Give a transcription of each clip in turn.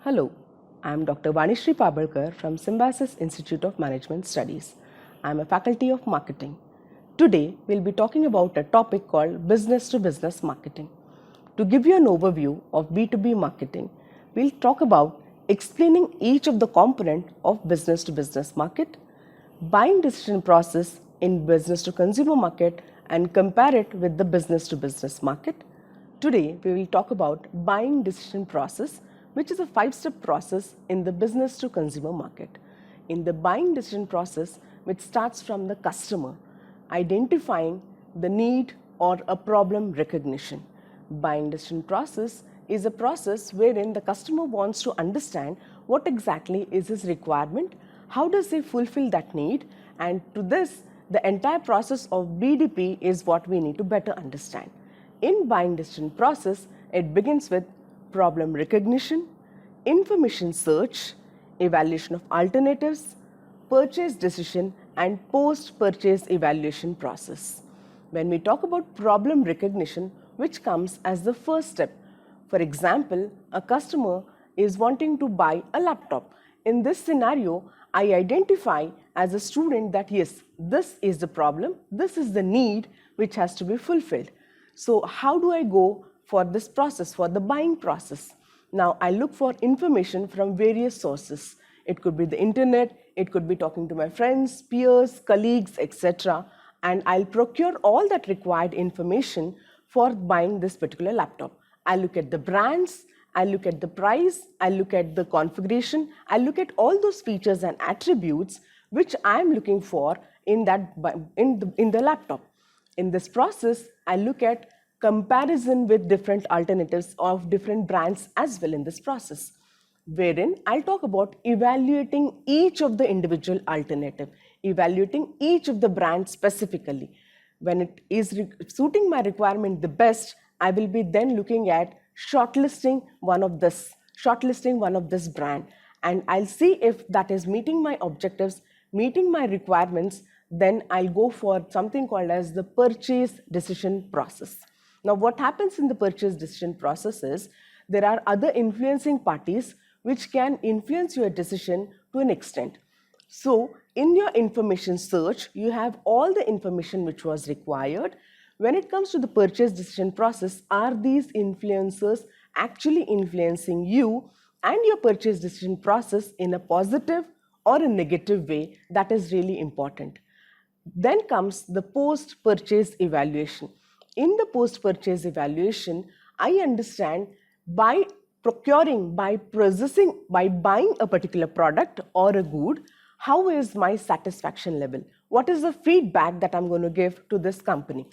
Hello, I am Dr. Vanishree Pabalkar from Symbiosis Institute of Management Studies. I am a faculty of marketing. Today, we will be talking about a topic called business to business marketing. To give you an overview of B2B marketing, we will talk about explaining each of the component of business to business market, buying decision process in business to consumer market and compare it with the business to business market. Today, we will talk about buying decision process, which is a 5-step process in the business to consumer market. In the buying decision process, which starts from the customer, identifying the need or a problem recognition. Buying decision process is a process wherein the customer wants to understand what exactly is his requirement, how does he fulfill that need, and to this, the entire process of BDP is what we need to better understand. In buying decision process, it begins with problem recognition, information search, evaluation of alternatives, purchase decision, and post-purchase evaluation process. When we talk about problem recognition, which comes as the first step, for example, a customer is wanting to buy a laptop. In this scenario, I identify as a student that yes, this is the problem, this is the need which has to be fulfilled. So how do I go for this process, for the buying process? Now I look for information from various sources. It could be the internet, it could be talking to my friends, peers, colleagues, etc. And I'll procure all that required information for buying this particular laptop. I look at the brands, I look at the price, I look at the configuration, I look at all those features and attributes which I am looking for in the laptop. In this process, I look at comparison with different alternatives of different brands as well in this process, wherein I'll talk about evaluating each of the individual alternative, evaluating each of the brands specifically. When it is suiting my requirement the best, I will be then looking at shortlisting one of this brand, and I'll see if that is meeting my objectives, meeting my requirements. Then I'll go for something called as the purchase decision process. Now what happens in the purchase decision process is there are other influencing parties which can influence your decision to an extent. So in your information search, you have all the information which was required. When it comes to the purchase decision process, are these influencers actually influencing you and your purchase decision process in a positive or a negative way? That is really important. Then comes the post-purchase evaluation. In the post-purchase evaluation, I understand by procuring, by processing, by buying a particular product or a good, how is my satisfaction level? What is the feedback that I'm going to give to this company?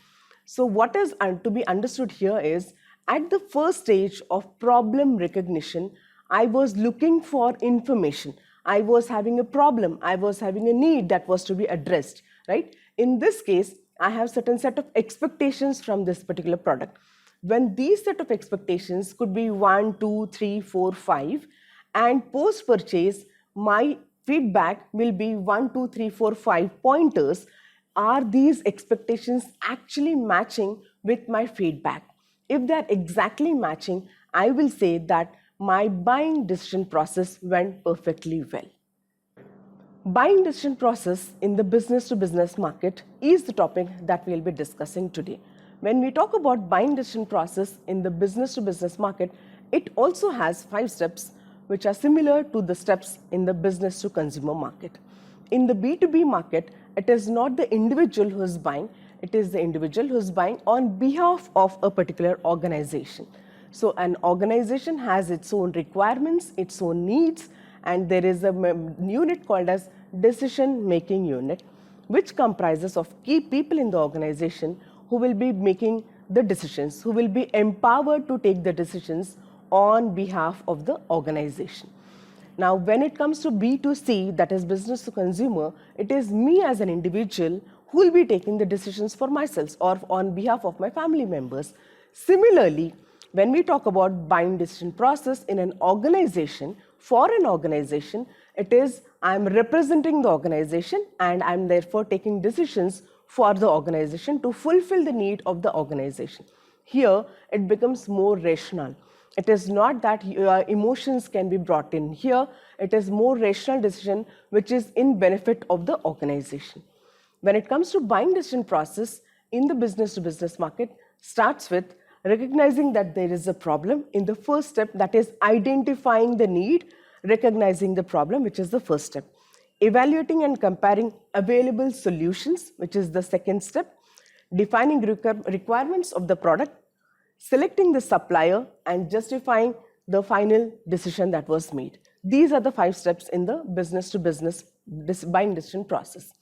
So what is to be understood here is at the first stage of problem recognition, I was looking for information. I was having a problem. I was having a need that was to be addressed, right? In this case, I have certain set of expectations from this particular product. When these set of expectations could be 1, 2, 3, 4, 5, and post-purchase, my feedback will be 1, 2, 3, 4, 5 pointers. Are these expectations actually matching with my feedback? If they're exactly matching, I will say that my buying decision process went perfectly well. Buying decision process in the business to business market is the topic that we'll be discussing today. When we talk about buying decision process in the business to business market, it also has 5 steps which are similar to the steps in the business to consumer market. In the B2B market, it is not the individual who is buying, it is the individual who is buying on behalf of a particular organization. So an organization has its own requirements, its own needs, and there is a unit called as decision making unit, which comprises of key people in the organization who will be making the decisions, who will be empowered to take the decisions on behalf of the organization. Now, when it comes to B2C, that is business to consumer, it is me as an individual who will be taking the decisions for myself or on behalf of my family members. Similarly, when we talk about buying decision process in an organization, for an organization, it is I am representing the organization and I am therefore taking decisions for the organization to fulfill the need of the organization. Here, it becomes more rational. It is not that emotions can be brought in here. It is more rational decision which is in benefit of the organization. When it comes to buying decision process in the business to business market starts with recognizing that there is a problem in the first step, that is identifying the need, recognizing the problem, which is the first step. Evaluating and comparing available solutions, which is the second step. Defining requirements of the product, selecting the supplier, and justifying the final decision that was made. These are the 5 steps in the business to business buying decision process.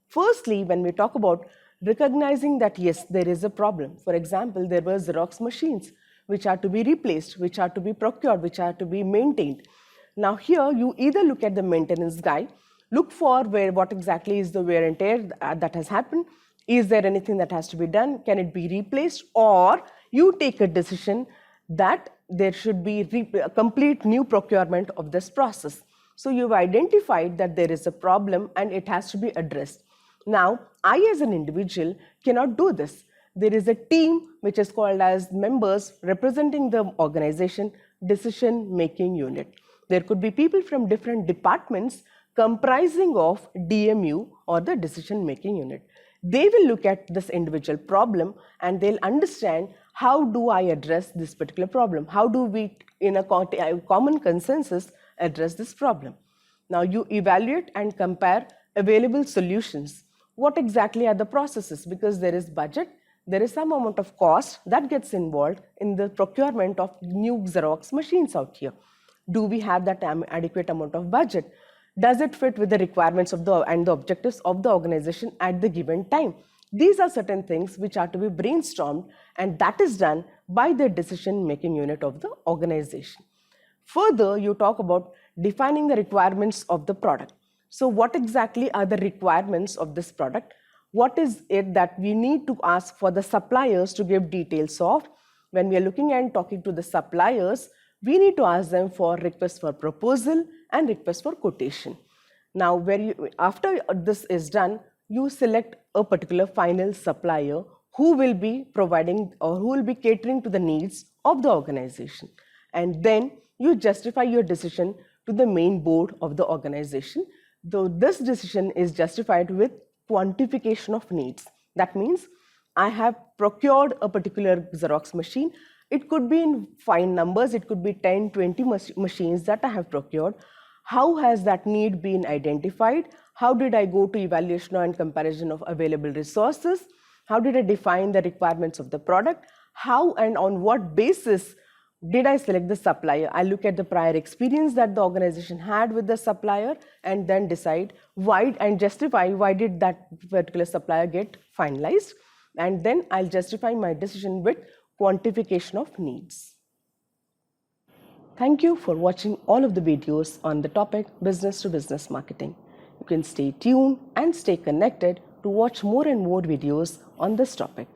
Firstly, when we talk about recognizing that yes, there is a problem. For example, there were Xerox machines which are to be replaced, which are to be procured, which are to be maintained. Now here you either look at the maintenance guide, look for what exactly is the wear and tear that has happened. Is there anything that has to be done? Can it be replaced? Or you take a decision that there should be a complete new procurement of this process. So you've identified that there is a problem and it has to be addressed. Now, I as an individual cannot do this. There is a team which is called as members representing the organization decision-making unit. There could be people from different departments comprising of DMU or the decision-making unit. They will look at this individual problem and they'll understand how do I address this particular problem? How do we, in a common consensus, address this problem? Now you evaluate and compare available solutions. What exactly are the processes? Because there is budget, there is some amount of cost that gets involved in the procurement of new Xerox machines out here. Do we have that adequate amount of budget? Does it fit with the requirements of and the objectives of the organization at the given time? These are certain things which are to be brainstormed, and that is done by the decision-making unit of the organization. Further, you talk about defining the requirements of the product. So what exactly are the requirements of this product? What is it that we need to ask for the suppliers to give details of? When we are looking and talking to the suppliers, we need to ask them for request for proposal and request for quotation. Now, after this is done, you select a particular final supplier who will be providing or who will be catering to the needs of the organization. And then you justify your decision to the main board of the organization. Though this decision is justified with quantification of needs. That means I have procured a particular Xerox machine. It could be in fine numbers, it could be 10, 20 machines that I have procured. How has that need been identified? How did I go to evaluation and comparison of available resources? How did I define the requirements of the product? How and on what basis did I select the supplier? I look at the prior experience that the organization had with the supplier and then decide why and justify why did that particular supplier get finalized. And then I'll justify my decision with quantification of needs. Thank you for watching all of the videos on the topic business to business marketing. You can stay tuned and stay connected to watch more and more videos on this topic.